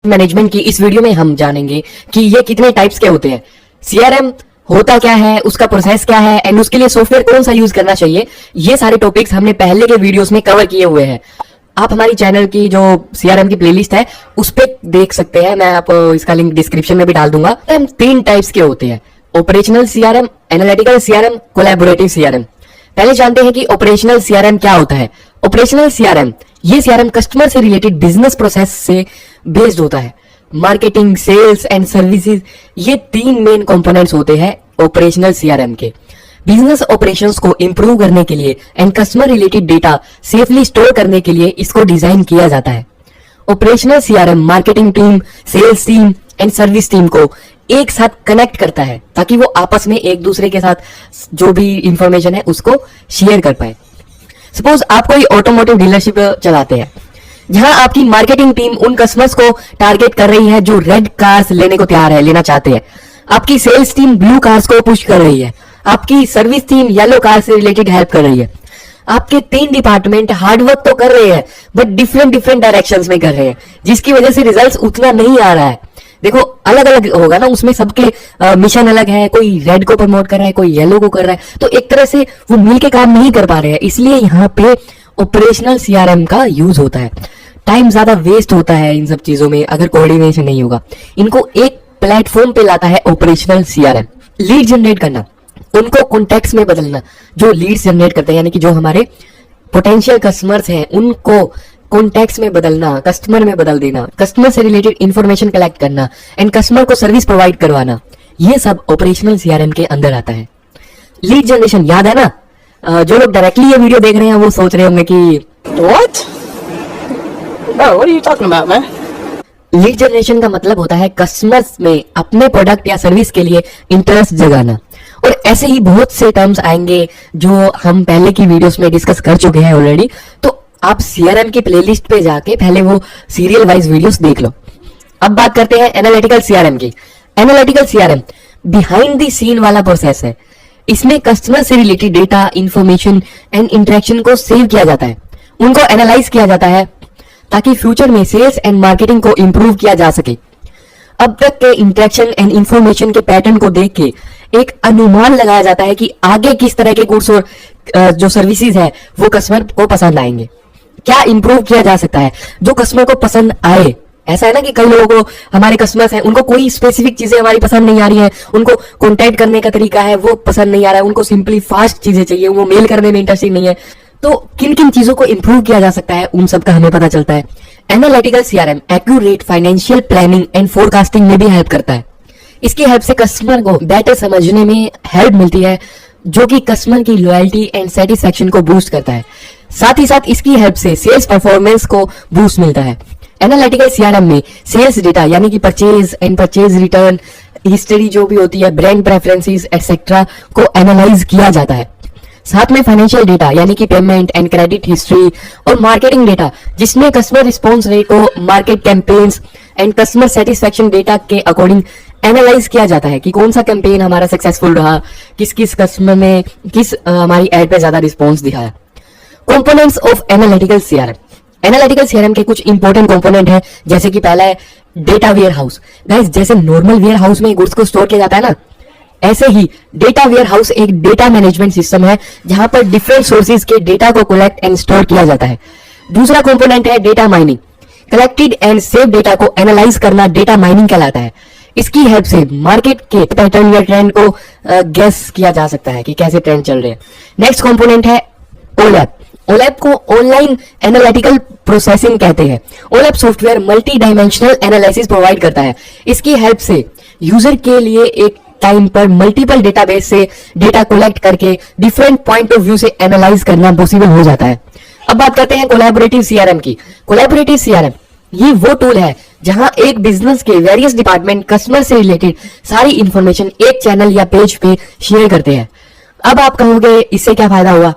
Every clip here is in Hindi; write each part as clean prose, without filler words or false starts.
मैनेजमेंट की इस वीडियो में हम जानेंगे कि ये कितने टाइप्स के होते हैं, सीआरएम होता क्या है, उसका प्रोसेस क्या है एंड उसके लिए सॉफ्टवेयर कौन सा यूज करना चाहिए। ये सारे टॉपिक्स हमने पहले के वीडियोस में कवर किए हुए हैं। आप हमारी चैनल की जो सीआरएम की प्लेलिस्ट है उस पे देख सकते हैं, मैं आपको इसका लिंक डिस्क्रिप्शन में भी डाल दूंगा। हम 3 टाइप्स के होते हैं, operational CRM, analytical CRM, collaborative CRM. पहले जानते हैं कि ऑपरेशनल सीआरएम क्या होता है। ऑपरेशनल सीआरएम, ये सीआरएम कस्टमर से रिलेटेड बिजनेस प्रोसेस से बेस्ड होता है। मार्केटिंग, सेल्स एंड सर्विसेज, ये 3 मेन कंपोनेंट्स होते हैं ऑपरेशनल सीआरएम के। बिजनेस ऑपरेशंस को इंप्रूव करने के लिए and customer related data safely store करने के लिए इसको डिजाइन किया जाता है। Operational CRM marketing team, sales team and service team को एक साथ कनेक्ट करता है ताकि वो आपस में एक दूसरे के साथ जो भी इंफॉर्मेशन है उसको शेयर कर पाए। सपोज आप कोई ऑटोमोटिव डीलरशिप चलाते हैं जहां आपकी मार्केटिंग टीम उन कस्टमर्स को टारगेट कर रही है जो रेड कार्स लेने को तैयार है, लेना चाहते हैं। आपकी सेल्स टीम ब्लू कार्स को पुश कर रही है, आपकी सर्विस टीम येलो कार से रिलेटेड हेल्प कर रही है। आपके 3 डिपार्टमेंट हार्डवर्क तो कर रहे हैं बट डिफरेंट डायरेक्शंस में कर रहे हैं, जिसकी वजह से रिजल्ट्स उतना नहीं आ रहा है। देखो अलग अलग होगा ना, उसमें सबके मिशन अलग है, कोई रेड को प्रमोट कर रहा है, कोई येलो को कर रहा है, तो एक तरह से वो मिलके काम नहीं कर पा रहे हैं। इसलिए यहाँ पे ऑपरेशनल सीआरएम का यूज होता है। टाइम ज्यादा वेस्ट होता है इन सब चीजों में अगर कोऑर्डिनेशन नहीं होगा। इनको एक प्लेटफॉर्म पे लाता है ऑपरेशनल सीआरएम। लीड जनरेट करना, उनको कॉन्टेक्ट्स में बदलना, जो लीड्स जनरेट करते हैं यानी कि जो हमारे पोटेंशियल कस्टमर्स हैं उनको कॉन्टेक्ट्स में बदलना, कस्टमर में बदल देना, कस्टमर से रिलेटेड इंफॉर्मेशन कलेक्ट करना एंड कस्टमर को सर्विस प्रोवाइड करवाना, ये सब ऑपरेशनल सीआरएम के अंदर आता है। लीड जनरेशन याद है ना? जो लोग डायरेक्टली ये वीडियो देख रहे हैं वो सोच रहे होंगे कि What? Bro, what are you talking about, man? Lead generation का मतलब होता है कस्टमर्स में अपने प्रोडक्ट या सर्विस के लिए इंटरेस्ट जगाना। और ऐसे ही बहुत से टर्म्स आएंगे जो हम पहले की वीडियोस में डिस्कस कर चुके हैं ऑलरेडी। तो आप सीआरएम की प्लेलिस्ट पे जाके पहले वो सीरियल वाइज वीडियोस देख लो। अब बात करते हैं एनालिटिकल सीआरएम की। Analytical CRM behind the scene वाला प्रोसेस है। इसमें कस्टमर से related data, information and interaction को सेव किया जाता है, उनको एनालाइज किया जाता है ताकि फ्यूचर में सेल्स एंड मार्केटिंग को इंप्रूव किया जा सके। अब तक के इंटरेक्शन एंड इंफॉर्मेशन के पैटर्न को देख के एक अनुमान लगाया जाता है कि आगे किस तरह के गुड्स और जो सर्विसेज है वो कस्टमर को पसंद आएंगे, क्या इंप्रूव किया जा सकता है जो कस्टमर को पसंद आए। ऐसा है ना कि कई लोगों को, हमारे कस्टमर्स हैं, उनको कोई स्पेसिफिक चीजें हमारी पसंद नहीं आ रही है, उनको कॉन्टैक्ट करने का तरीका है वो पसंद नहीं आ रहा है, उनको सिंपली फास्ट चीजें चाहिए, वो मेल करने में इंटरेस्टेड नहीं है। तो किन किन चीजों को इंप्रूव किया जा सकता है उन सब का हमें पता चलता है। Analytical CRM accurate financial planning and forecasting में भी हेल्प करता है। इसकी हेल्प से कस्टमर को बेटर समझने में हेल्प मिलती है जो कि कस्टमर की लॉयल्टी एंड सेटिस्फैक्शन को बूस्ट करता है। साथ ही साथ इसकी हेल्प से सेल्स परफॉर्मेंस को बूस्ट मिलता है। एनालिटिकल सीआरएम में सेल्स डेटा यानी कि purchase and purchase return history जो भी होती है, ब्रांड प्रेफरेंसेस एक्सेट्रा को एनालाइज किया जाता है। साथ में फाइनेंशियल डेटा यानी कि पेमेंट एंड क्रेडिट हिस्ट्री और मार्केटिंग डेटा जिसमें कस्टमर रिस्पॉन्स रेट को market campaigns and customer satisfaction data के अकॉर्डिंग एनालाइज किया जाता है कि कौन सा कैंपेन हमारा सक्सेसफुल रहा, किस किस कस्टमर ने किस हमारी एड पे ज्यादा रिस्पॉन्स दिखाया। Components of analytical CRM. Analytical CRM के कुछ इंपॉर्टेंट कंपोनेंट है, जैसे कि पहला है डेटा वेयर हाउस। गाइस, जैसे नॉर्मल वेयर हाउस में गुड्स को स्टोर किया जाता है ना, ऐसे ही डेटा वेयर हाउस एक डेटा मैनेजमेंट सिस्टम है जहां पर डिफरेंट सोर्सेज के डेटा को कलेक्ट एंड स्टोर किया जाता है। दूसरा कंपोनेंट है data mining. Collected and save data को एनालाइज करना डेटा माइनिंग कहलाता है। इसकी हेल्प से मार्केट के पैटर्न या ट्रेंड को गेस किया जा सकता है कि कैसे ट्रेंड चल रहे हैं। नेक्स्ट कंपोनेंट है ओलैप। ओलैप को ऑनलाइन एनालिटिकल प्रोसेसिंग कहते हैं। OLAP software multi dimensional analysis provide करता है। इसकी हेल्प से यूजर के लिए एक टाइम पर मल्टीपल डेटाबेस से डेटा कलेक्ट करके डिफरेंट पॉइंट ऑफ व्यू से एनालाइज करना पॉसिबल हो जाता है। अब बात करते हैं कोलैबोरेटिव सीआरएम की। कोलैबोरेटिव सीआरएम ये वो टूल है जहां एक बिजनेस के वेरियस डिपार्टमेंट कस्टमर से रिलेटेड सारी इंफॉर्मेशन एक चैनल या पेज पे शेयर करते हैं। अब आप कहोगे इससे क्या फायदा हुआ?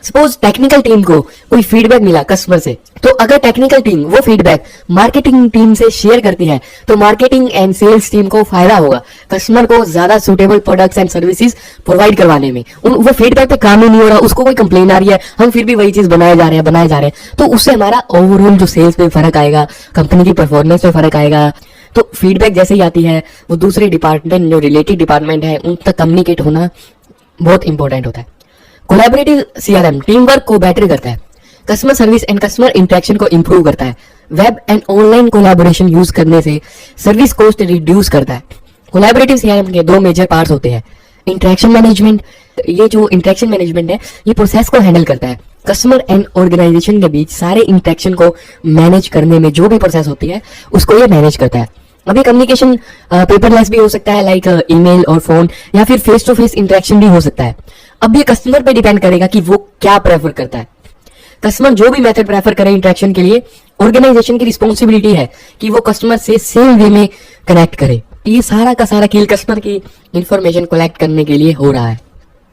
सपोज टेक्निकल टीम को कोई फीडबैक मिला कस्टमर से, तो अगर टेक्निकल टीम वो फीडबैक मार्केटिंग टीम से शेयर करती है तो मार्केटिंग एंड सेल्स टीम को फायदा होगा कस्टमर को ज्यादा suitable products and services provide करवाने में। वो फीडबैक पे काम ही नहीं हो रहा, उसको कोई कंप्लेन आ रही है, हम फिर भी वही चीज बनाए जा रहे हैं, तो उससे हमारा ओवरऑल जो सेल्स पे फर्क आएगा, कंपनी की परफॉर्मेंस पे फर्क आएगा। तो फीडबैक जैसे ही आती है वो दूसरे डिपार्टमेंट जो रिलेटेड डिपार्टमेंट है उन तक कम्युनिकेट होना बहुत इंपॉर्टेंट होता है। कोलैबोरेटिव सीआरएम टीम वर्क को बेटर करता है, customer service and customer interaction को इंप्रूव करता है। Web and online collaboration use करने से सर्विस कॉस्ट रिड्यूस करता है। कोलैबोरेटिव सीआरएम के दो मेजर पार्ट्स होते हैं, इंटरेक्शन मैनेजमेंट। ये जो इंटरेक्शन मैनेजमेंट है ये प्रोसेस को हैंडल करता है, कस्टमर एंड ऑर्गेनाइजेशन के बीच सारे इंटरेक्शन को मैनेज करने में जो भी प्रोसेस होती है उसको ये मैनेज करता है। अभी कम्युनिकेशन पेपरलेस भी हो सकता है, लाइक ईमेल और फोन, या फिर फेस टू फेस इंटरेक्शन भी हो सकता है। अब ये कस्टमर पे डिपेंड करेगा कि वो क्या प्रेफर करता है। कस्टमर जो भी मेथड प्रेफर करे इंटरेक्शन के लिए, ऑर्गेनाइजेशन की रिस्पॉन्सिबिलिटी है कि वो कस्टमर से सेम वे में कनेक्ट करे। ये सारा का सारा खेल कस्टमर की इंफॉर्मेशन कलेक्ट करने के लिए हो रहा है।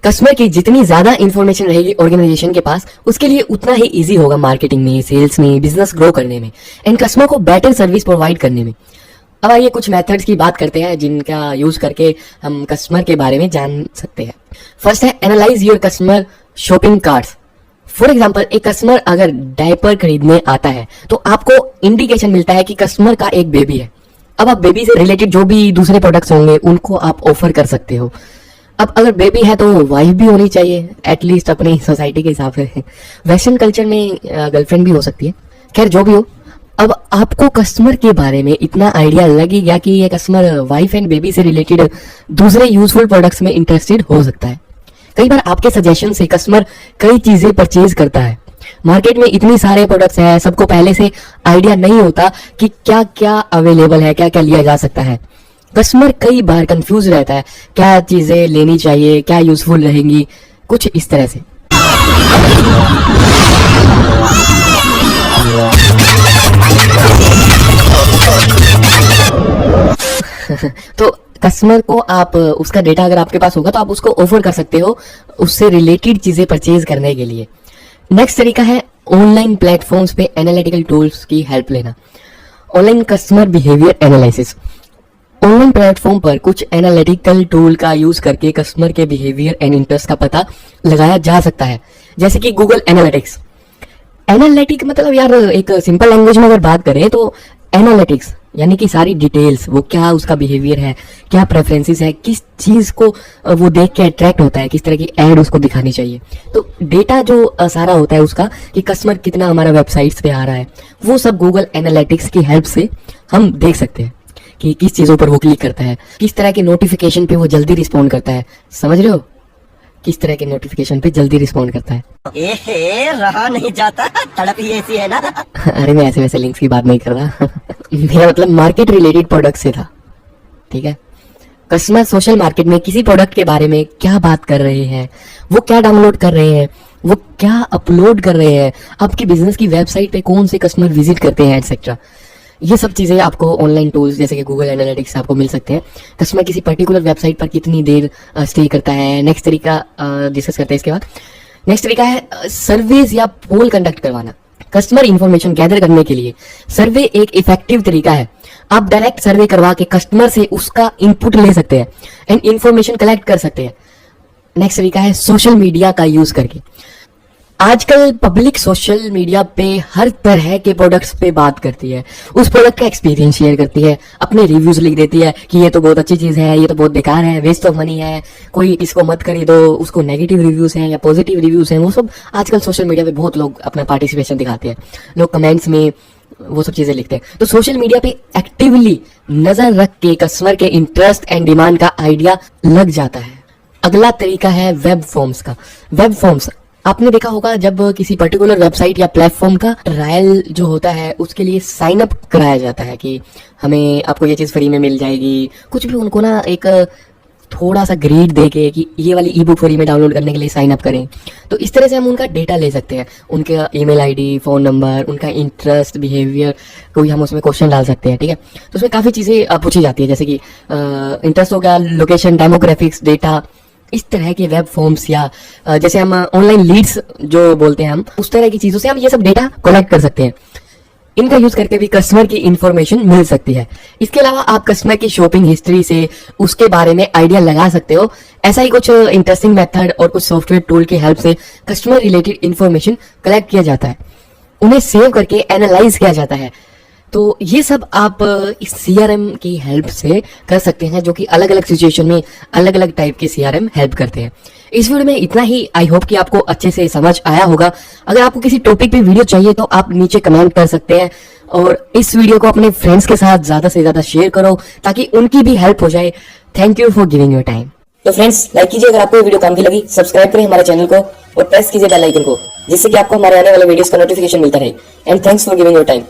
कस्टमर की जितनी ज्यादा इंफॉर्मेशन रहेगी ऑर्गेनाइजेशन के पास, उसके लिए उतना ही इजी होगा मार्केटिंग में, सेल्स में, बिजनेस ग्रो करने में एंड कस्टमर को बेटर सर्विस प्रोवाइड करने में। अब आइए कुछ मेथड्स की बात करते हैं जिनका यूज करके हम कस्टमर के बारे में जान सकते हैं। फर्स्ट है analyse your customer shopping carts. For example, एक कस्टमर अगर डायपर खरीदने आता है तो आपको इंडिकेशन मिलता है कि कस्टमर का एक बेबी है। अब आप बेबी से रिलेटेड जो भी दूसरे प्रोडक्ट्स होंगे उनको आप ऑफर कर सकते हो। अब अगर बेबी है तो वाइफ भी होनी चाहिए, एटलीस्ट अपनी सोसाइटी के हिसाब से। वेस्टर्न कल्चर में गर्लफ्रेंड भी हो सकती है, खैर जो भी हो। अब आपको कस्टमर के बारे में इतना आइडिया लग ही गया कि ये कस्टमर वाइफ एंड बेबी से रिलेटेड दूसरे यूजफुल प्रोडक्ट्स में इंटरेस्टेड हो सकता है। कई बार आपके सजेशन से कस्टमर कई चीजें परचेज करता है। मार्केट में इतनी सारे प्रोडक्ट्स हैं, सबको पहले से आइडिया नहीं होता कि क्या क्या अवेलेबल है, क्या क्या लिया जा सकता है। कस्टमर कई बार कंफ्यूज रहता है क्या चीजें लेनी चाहिए, क्या यूजफुल रहेंगी, कुछ इस तरह से। तो कस्टमर को आप उसका डेटा अगर आपके पास होगा तो आप उसको ऑफर कर सकते हो उससे रिलेटेड चीजें परचेज करने के लिए। नेक्स्ट तरीका है ऑनलाइन प्लेटफॉर्म्स पे एनालिटिकल टूल्स की हेल्प लेना। Online customer behaviour analysis. Online platform पर कुछ एनालिटिकल टूल का यूज करके कस्टमर के बिहेवियर एंड इंटरेस्ट का पता लगाया जा सकता है, जैसे कि गूगल एनालिटिक्स। एनालिटिक मतलब यार एक सिंपल लैंग्वेज में अगर बात करें तो एनालिटिक्स यानी कि सारी डिटेल्स, वो क्या उसका बिहेवियर है, क्या प्रेफरेंसेस है, किस चीज को वो देख के अट्रैक्ट होता है, किस तरह की एड उसको दिखानी चाहिए। तो डेटा जो सारा होता है उसका कि कस्टमर कितना हमारा वेबसाइट्स पे आ रहा है, वो सब गूगल एनालिटिक्स की हेल्प से हम देख सकते हैं कि किस चीजों पर वो क्लिक करता है, किस तरह के नोटिफिकेशन पे वो जल्दी रिस्पॉन्ड करता है। समझ रहे हो, किस तरह के नोटिफिकेशन पे जल्दी रिस्पॉन्ड करता है। रहा नहीं जाता, तड़प ही ऐसी है ना। अरे मैं ऐसे वैसे लिंक्स की बात नहीं कर रहा मेरा मतलब मार्केट रिलेटेड प्रोडक्ट से था, ठीक है। कस्टमर सोशल मार्केट में किसी प्रोडक्ट के बारे में क्या बात कर रहे हैं, वो क्या डाउनलोड कर रहे हैं, वो क्या अपलोड कर रहे हैं, आपकी बिजनेस की वेबसाइट पे कौन से कस्टमर विजिट करते हैं, एटसेट्रा। ये सब चीजें आपको ऑनलाइन टूल्स जैसे कि गूगल एनालिटिक्स आपको मिल सकते हैं। कस्टमर किसी पर्टिकुलर वेबसाइट पर कितनी देर स्टे करता है। नेक्स्ट तरीका डिस्कस करते हैं इसके बाद। नेक्स्ट तरीका है सर्वेज या पोल कंडक्ट करवाना। कस्टमर इंफॉर्मेशन गैदर करने के लिए सर्वे एक इफेक्टिव तरीका है। आप डायरेक्ट सर्वे करवा के कस्टमर से उसका इनपुट ले सकते हैं एंड इंफॉर्मेशन कलेक्ट कर सकते हैं। नेक्स्ट तरीका है सोशल मीडिया का यूज करके। आजकल पब्लिक सोशल मीडिया पे हर तरह के प्रोडक्ट्स पे बात करती है, उस प्रोडक्ट का एक्सपीरियंस शेयर करती है, अपने रिव्यूज लिख देती है कि ये तो बहुत अच्छी चीज है, ये तो बहुत बेकार है, वेस्ट ऑफ मनी है, कोई इसको मत खरीदो। उसको नेगेटिव रिव्यूज हैं या पॉजिटिव रिव्यूज हैं, वो सब आजकल सोशल मीडिया पे बहुत लोग अपना पार्टिसिपेशन दिखाते हैं, लोग कमेंट्स में वो सब चीजें लिखते हैं। तो सोशल मीडिया पे एक्टिवली नजर रख के कस्टमर के इंटरेस्ट एंड डिमांड का आइडिया लग जाता है। अगला तरीका है वेब फॉर्म्स का। वेब फॉर्म्स आपने देखा होगा जब किसी पर्टिकुलर वेबसाइट या प्लेटफॉर्म का ट्रायल जो होता है उसके लिए साइन अप कराया जाता है कि हमें आपको ये चीज फ्री में मिल जाएगी, कुछ भी उनको ना एक थोड़ा सा ग्रेड देके कि ये वाली ई बुक फ्री में डाउनलोड करने के लिए साइन अप करें। तो इस तरह से हम उनका डेटा ले सकते हैं, उनका ईमेल आईडी, फोन नंबर, उनका इंटरेस्ट, बिहेवियर, कोई हम उसमें क्वेश्चन डाल सकते हैं, ठीक है। तो उसमें काफी चीजें पूछी जाती है जैसे कि इंटरेस्ट हो गया, लोकेशन, डेमोग्राफिक्स, डेटा, इस तरह के वेब फॉर्म्स या जैसे हम ऑनलाइन लीड्स जो बोलते हैं हम, उस तरह की चीजों से हम ये सब डेटा कलेक्ट कर सकते हैं। इनका यूज करके भी कस्टमर की इंफॉर्मेशन मिल सकती है। इसके अलावा आप कस्टमर की शॉपिंग हिस्ट्री से उसके बारे में आइडिया लगा सकते हो। ऐसा ही कुछ इंटरेस्टिंग मेथड और कुछ सॉफ्टवेयर टूल की हेल्प से कस्टमर रिलेटेड इंफॉर्मेशन कलेक्ट किया जाता है, उन्हें सेव करके एनालाइज किया जाता है। तो ये सब आप इस सीआरएम की हेल्प से कर सकते हैं, जो कि अलग अलग सिचुएशन में अलग अलग टाइप के सीआरएम हेल्प करते हैं। इस वीडियो में इतना ही। आई होप कि आपको अच्छे से समझ आया होगा। अगर आपको किसी टॉपिक पे वीडियो चाहिए तो आप नीचे कमेंट कर सकते हैं, और इस वीडियो को अपने फ्रेंड्स के साथ ज्यादा से ज्यादा शेयर करो ताकि उनकी भी हेल्प हो जाए। Thank you for giving your time. तो फ्रेंड्स, लाइक कीजिए अगर आपको ये वीडियो काम की लगी, सब्सक्राइब करें हमारे चैनल को और प्रेस कीजिए बेल आइकन को, जिससे कि आपको हमारे आने वाले वीडियोस का नोटिफिकेशन मिलता रहे। And thanks for giving your time.